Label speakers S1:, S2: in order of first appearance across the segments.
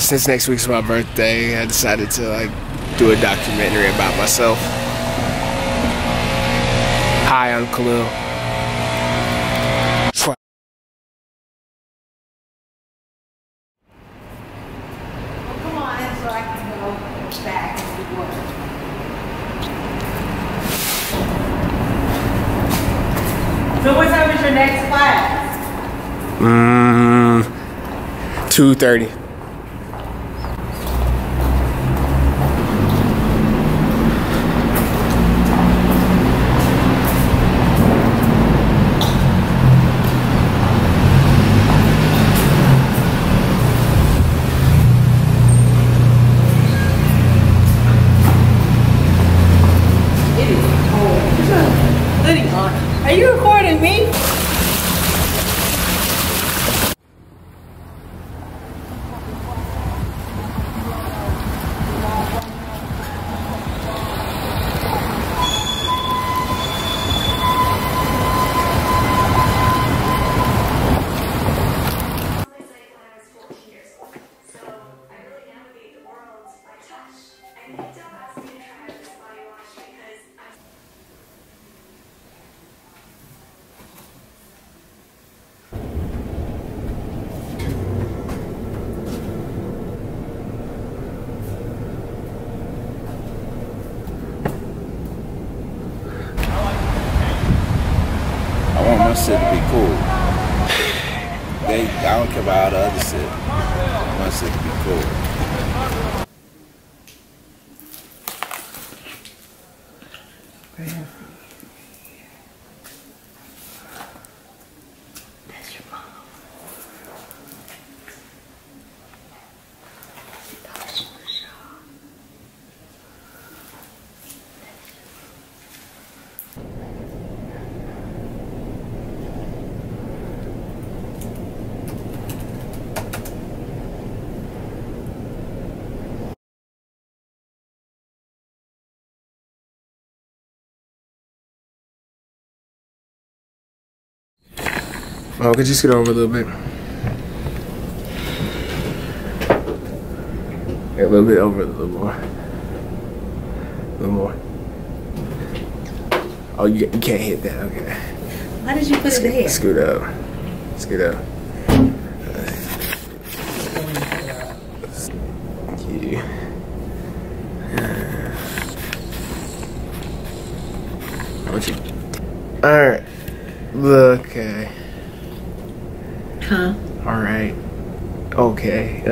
S1: since next week's my birthday, I decided to like do a documentary about myself. Hi, I'm Khalil.
S2: Come on in so I can go back and do work. So what time is your next class?
S1: 2:30.
S2: Are you recording me?
S3: I want my shit to be cool. I don't care about all the other shit. I want my shit to be cool.
S2: That's your mom. She thought she was shy.
S1: Oh, could you scoot over a little bit? Yeah, a little bit over, a little more. A little more. Oh, you can't hit that, okay.
S2: Why did you put it there?
S1: Scoot up. Scoot up. Alright. Okay.
S2: Huh?
S1: Alright. Okay.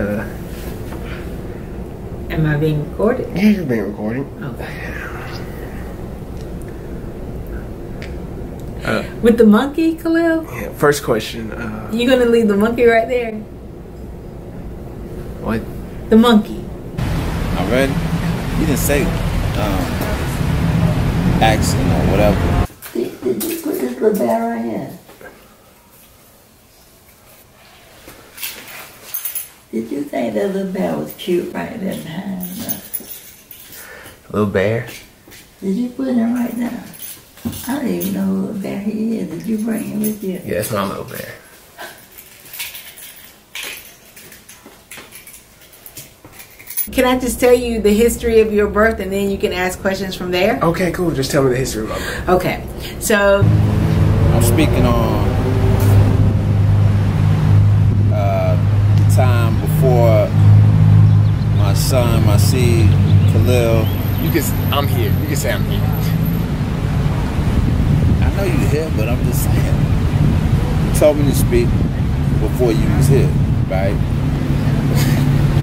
S2: Am I being recorded?
S1: Yeah, you're being recorded.
S2: Okay. With the monkey, Khalil?
S1: Yeah, first question.
S2: You gonna leave the monkey right there?
S1: What?
S2: The monkey.
S3: I'm ready? You didn't say accent or whatever.
S2: Did you put this little bear right here? Did you think that little bear was cute right there behind us?
S1: Little bear?
S2: Did you put him right there? I don't even know who little bear he is. Did you bring him with you?
S1: Yeah, it's my little bear.
S2: Can I just tell you the history of your birth and then you can ask questions from there?
S1: Okay, cool. Just tell me the history of my birth.
S2: Okay. So
S3: I'm speaking on the time before my son, my seed, Khalil.
S1: I'm here. You can say I'm here.
S3: I know you here, but I'm just saying. You told me to speak before you was here, right?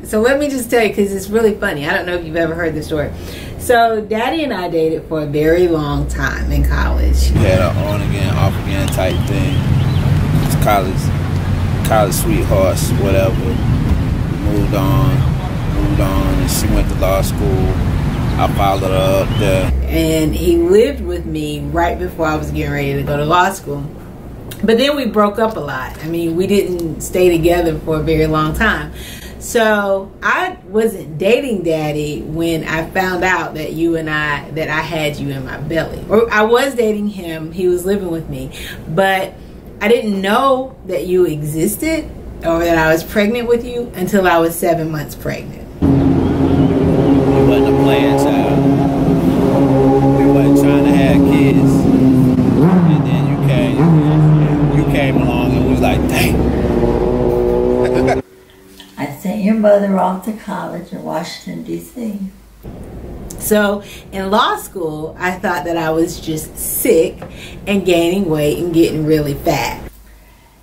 S2: So let me just tell you, because it's really funny. I don't know if you've ever heard this story. So Daddy and I dated for a very long time in college.
S3: We had an on again, off again type thing. It's college sweethearts, whatever. Moved on, and she went to law school. I followed her up there.
S2: And he lived with me right before I was getting ready to go to law school. But then we broke up a lot. I mean, we didn't stay together for a very long time. So I wasn't dating Daddy when I found out that I had you in my belly. Or I was dating him. He was living with me. But I didn't know that you existed or that I was pregnant with you until I was 7 months pregnant.
S3: You wasn't a playing child. We wasn't trying to have kids. And then you came along and was like, dang.
S4: I sent your mother off to college in Washington, D.C.
S2: So in law school, I thought that I was just sick and gaining weight and getting really fat.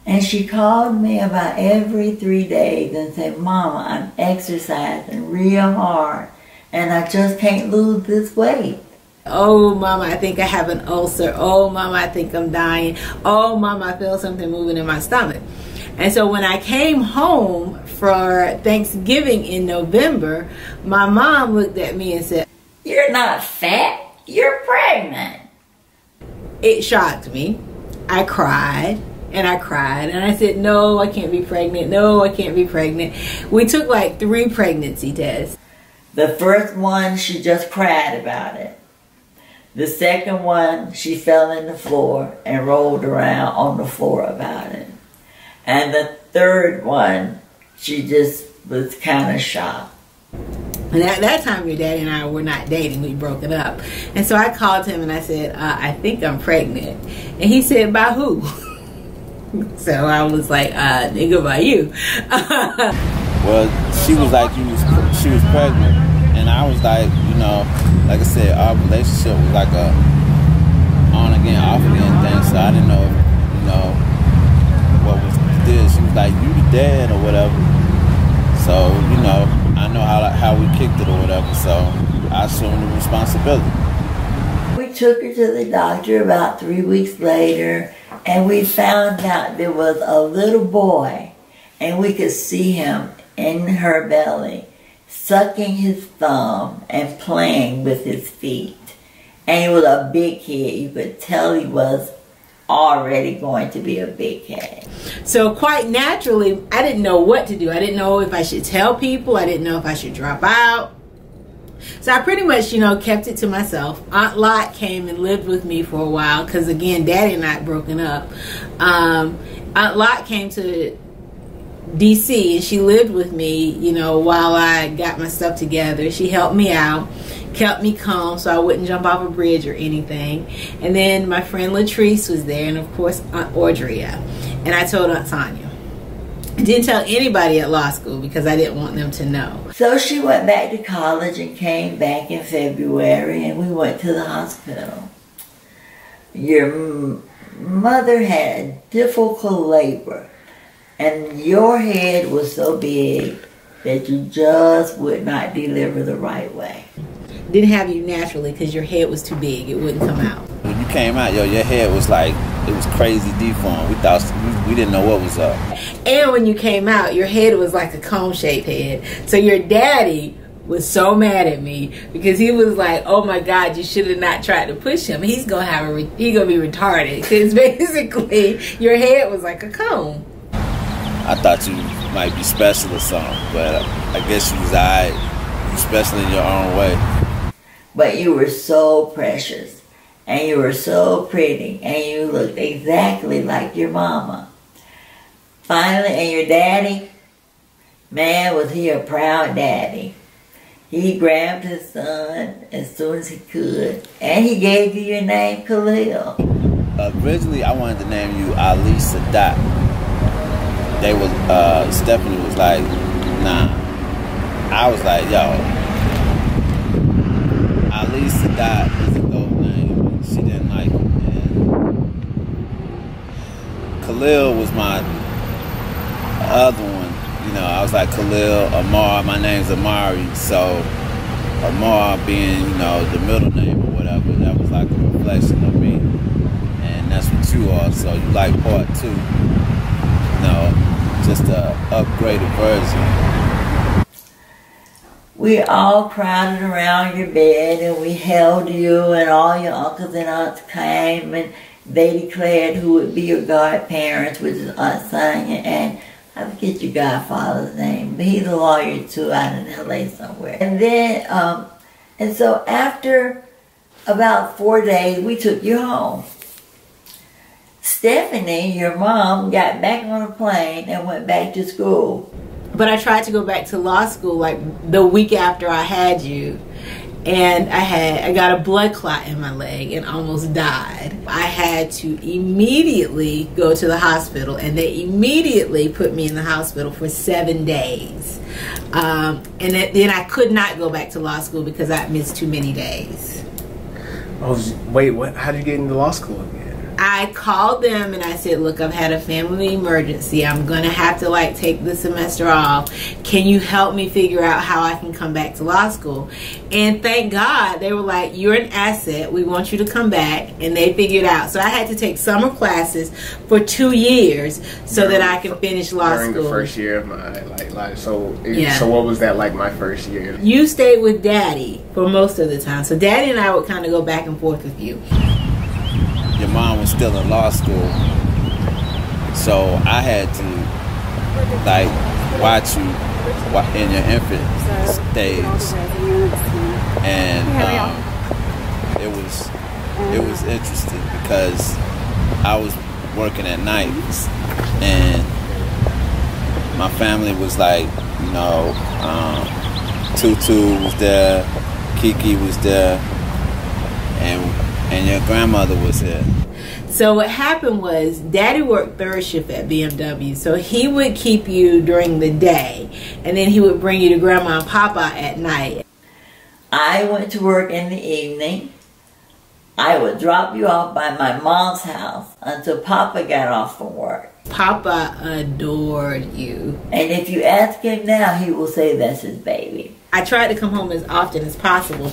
S4: And she called me about every 3 days and said, Mama, I'm exercising real hard and I just can't lose this weight.
S2: Oh, Mama, I think I have an ulcer. Oh, Mama, I think I'm dying. Oh, Mama, I feel something moving in my stomach. And so when I came home for Thanksgiving in November, my mom looked at me and said,
S4: You're not fat, you're pregnant.
S2: It shocked me. I cried. And I cried and I said, no, I can't be pregnant. No, I can't be pregnant. We took like 3 pregnancy tests.
S4: The first one, she just cried about it. The second one, she fell on the floor and rolled around on the floor about it. And the third one, she just was kind of shocked.
S2: And at that time, your daddy and I were not dating. We broke it up. And so I called him and I said, I think I'm pregnant. And he said, by who? So I was like, nigga, by you.
S3: Well, she was like, she was pregnant. And I was like, you know, like I said, our relationship was like a on again, off again thing. So I didn't know, you know, what was the deal. She was like, you the dad or whatever. So, you know, I know how we kicked it or whatever. So I assumed the responsibility.
S4: We took her to the doctor about 3 weeks later. And we found out there was a little boy, and we could see him in her belly, sucking his thumb and playing with his feet. And he was a big kid. You could tell he was already going to be a big kid.
S2: So quite naturally, I didn't know what to do. I didn't know if I should tell people. I didn't know if I should drop out. So I pretty much, you know, kept it to myself. Aunt Lot came and lived with me for a while because, again, Daddy and I had broken up. Aunt Lot came to D.C. and she lived with me, you know, while I got my stuff together. She helped me out, kept me calm so I wouldn't jump off a bridge or anything. And then my friend Latrice was there, and, of course, Aunt Audria. And I told Aunt Tanya. I didn't tell anybody at law school because I didn't want them to know.
S4: So she went back to college and came back in February, and we went to the hospital. Your mother had difficult labor, and your head was so big that you just would not deliver the right way.
S2: Didn't have you naturally because your head was too big. It wouldn't come out.
S3: When you came out, yo, your head was like, it was crazy deformed. We thought, we didn't know what was up.
S2: And when you came out, your head was like a cone-shaped head. So your daddy was so mad at me because he was like, oh my God, you should have not tried to push him. He's going to he's gonna be retarded because basically your head was like a cone.
S3: I thought you might be special or something, but I guess you was alright. You special in your own way.
S4: But you were so precious, and you were so pretty, and you looked exactly like your mama. Finally, and your daddy, man, was he a proud daddy. He grabbed his son as soon as he could, and he gave you your name, Khalil.
S3: Originally, I wanted to name you Ali Sadat. They was, Stephanie was like, nah. I was like, yo, Ali Sadat is a dope name. She didn't like it. And Khalil was my other one. You know, I was like Khalil, Amar. My name's Amari. So Amar being, you know, the middle name or whatever, that was like a reflection of me. And that's what you are. So you like part 2. You know, just a upgraded version.
S4: We all crowded around your bed and we held you, and all your uncles and aunts came and they declared who would be your godparents, which is Aunt Sonia, and I forget your godfather's name, but he's a lawyer too out in LA somewhere. And then, and so after about 4 days, we took you home. Stephanie, your mom, got back on a plane and went back to school.
S2: But I tried to go back to law school like the week after I had you. And I got a blood clot in my leg and almost died. I had to immediately go to the hospital, and they immediately put me in the hospital for 7 days. And then I could not go back to law school because I missed too many days.
S1: Oh, wait, what? How did you get into law school again?
S2: I called them and I said, look, I've had a family emergency. I'm going to have to like take the semester off. Can you help me figure out how I can come back to law school? And thank God they were like, you're an asset. We want you to come back. And they figured out. So I had to take summer classes for 2 years so that I can finish law school.
S1: During the first year of my life. So what was that like my first year?
S2: You stayed with Daddy for most of the time. So Daddy and I would kind of go back and forth with you.
S3: Your mom was still in law school, so I had to like watch you in your infant stage, and it was interesting because I was working at night, and my family was like, you know, Tutu was there, Kiki was there, and your grandmother was here.
S2: So what happened was Daddy worked third shift at BMW. So he would keep you during the day, and then he would bring you to Grandma and Papa at night.
S4: I went to work in the evening. I would drop you off by my mom's house until Papa got off from work.
S2: Papa adored you.
S4: And if you ask him now, he will say that's his baby.
S2: I tried to come home as often as possible,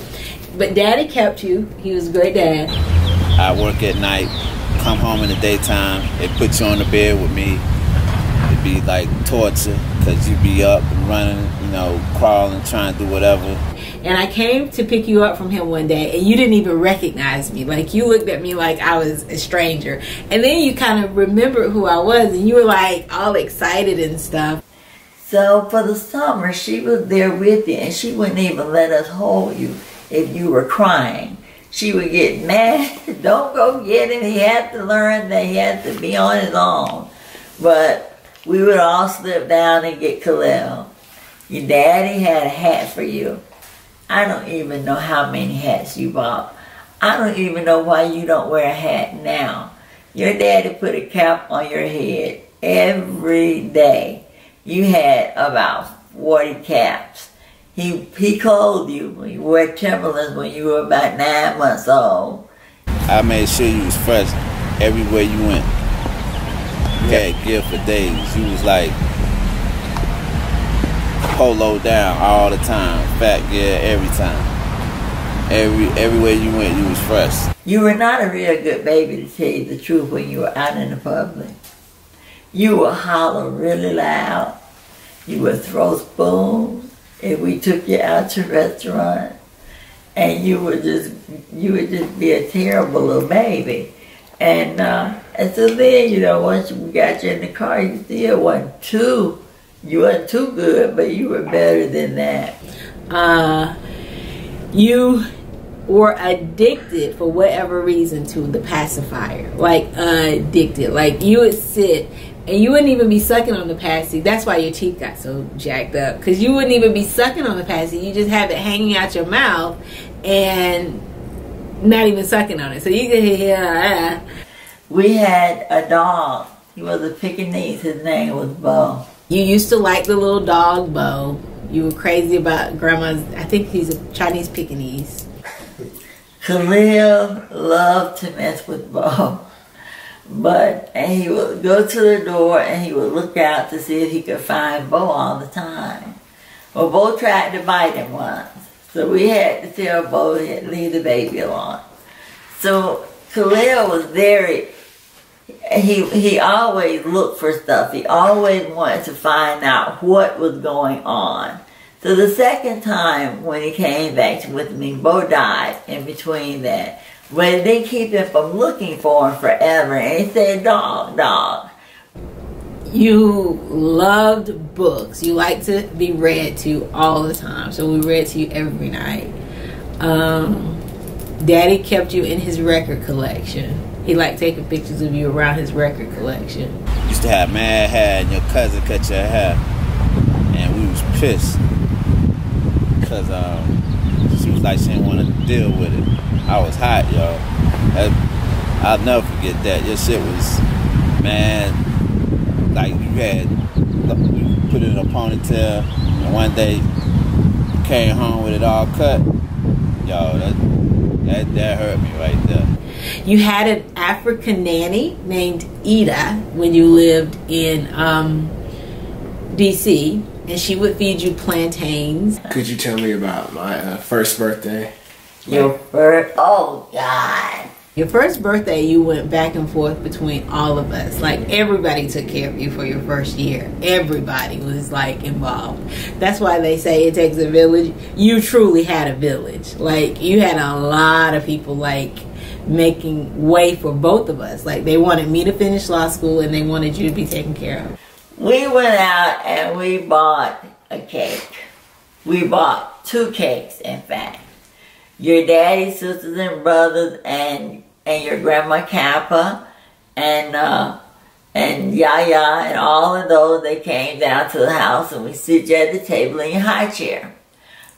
S2: but Daddy kept you. He was a great dad.
S3: I work at night, come home in the daytime. They put you on the bed with me. It'd be like torture because you'd be up and running, you know, crawling, trying to do whatever.
S2: And I came to pick you up from him one day, and you didn't even recognize me. Like, you looked at me like I was a stranger. And then you kind of remembered who I was, and you were like all excited and stuff.
S4: So for the summer, she was there with you, and she wouldn't even let us hold you if you were crying. She would get mad. Don't go get him. He had to learn that he had to be on his own. But we would all slip down and get Khalil. Your daddy had a hat for you. I don't even know how many hats you bought. I don't even know why you don't wear a hat now. Your daddy put a cap on your head every day. You had about 40 caps. He clothed you. You wore Timberlands when you were about 9 months old.
S3: I made sure you was fresh everywhere you went. You had gear for days. You was like polo down all the time, fat gear every time. Everywhere you went, you was fresh.
S4: You were not a real good baby, to tell you the truth, when you were out in the public. You would holler really loud. You would throw spoons if we took you out to restaurants. And you would just be a terrible little baby. And so then, you know, once we got you in the car, you still wasn't too good, but you were better than that.
S2: You were addicted for whatever reason to the pacifier. Like, addicted. Like, you would sit and you wouldn't even be sucking on the pasty. That's why your teeth got so jacked up. Because you wouldn't even be sucking on the pasty. You just have it hanging out your mouth and not even sucking on it. So you could hear,
S4: We had a dog. He was a Pekingese. His name was Bo.
S2: You used to like the little dog, Bo. You were crazy about Grandma's, I think he's a Chinese Pekingese.
S4: Khalil loved to mess with Bo. And he would go to the door and he would look out to see if he could find Bo all the time. Well, Bo tried to bite him once. So we had to tell Bo to leave the baby alone. So Khalil was he always looked for stuff. He always wanted to find out what was going on. So the second time when he came back with me, Bo died in between that. But it didn't keep him from looking for him forever. And he said, dog, dog.
S2: You loved books. You liked to be read to all the time. So we read to you every night. Daddy kept you in his record collection. He liked taking pictures of you around his record collection.
S3: Used to have mad hair, and your cousin cut your hair, and we was pissed because she was like she didn't want to deal with it. I was hot, y'all. I'll never forget that. Your shit was, man, like you put it in a ponytail, and one day you came home with it all cut. Yo, that hurt me right there.
S2: You had an African nanny named Ida when you lived in DC, and she would feed you plantains.
S1: Could you tell me about my first birthday?
S4: Your first, oh God.
S2: Your first birthday, you went back and forth between all of us. Like, everybody took care of you for your first year. Everybody was, like, involved. That's why they say it takes a village. You truly had a village. Like, you had a lot of people, like, making way for both of us. Like, they wanted me to finish law school, and they wanted you to be taken care of.
S4: We went out and we bought a cake. We bought 2 cakes, in fact. Your daddy, sisters, and brothers, and your grandma Kappa, and Yaya, and all of those, they came down to the house, and we sit you at the table in your high chair.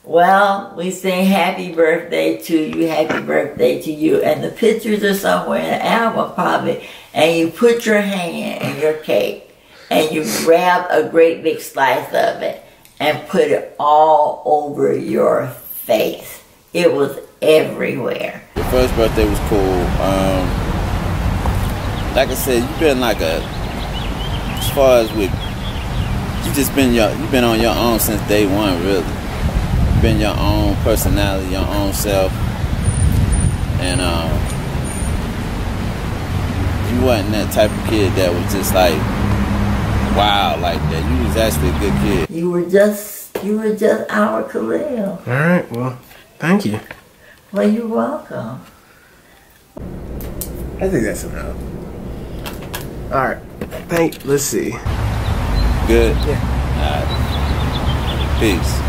S4: Well, we sing happy birthday to you, happy birthday to you, and the pictures are somewhere in the album probably, and you put your hand in your cake, and you grab a great big slice of it, and put it all over your face. It was everywhere.
S3: Your first birthday was cool. Like I said, you've been like as far as with, you've been on your own since day one, really. You've been your own personality, your own self, and you wasn't that type of kid that was just like wild like that. You was actually a good kid.
S4: You were just our Khalil.
S1: All right, well, thank you.
S4: Well, you're welcome.
S1: I think that's enough. All right, let's see.
S3: Good?
S1: Yeah.
S3: All right. Peace.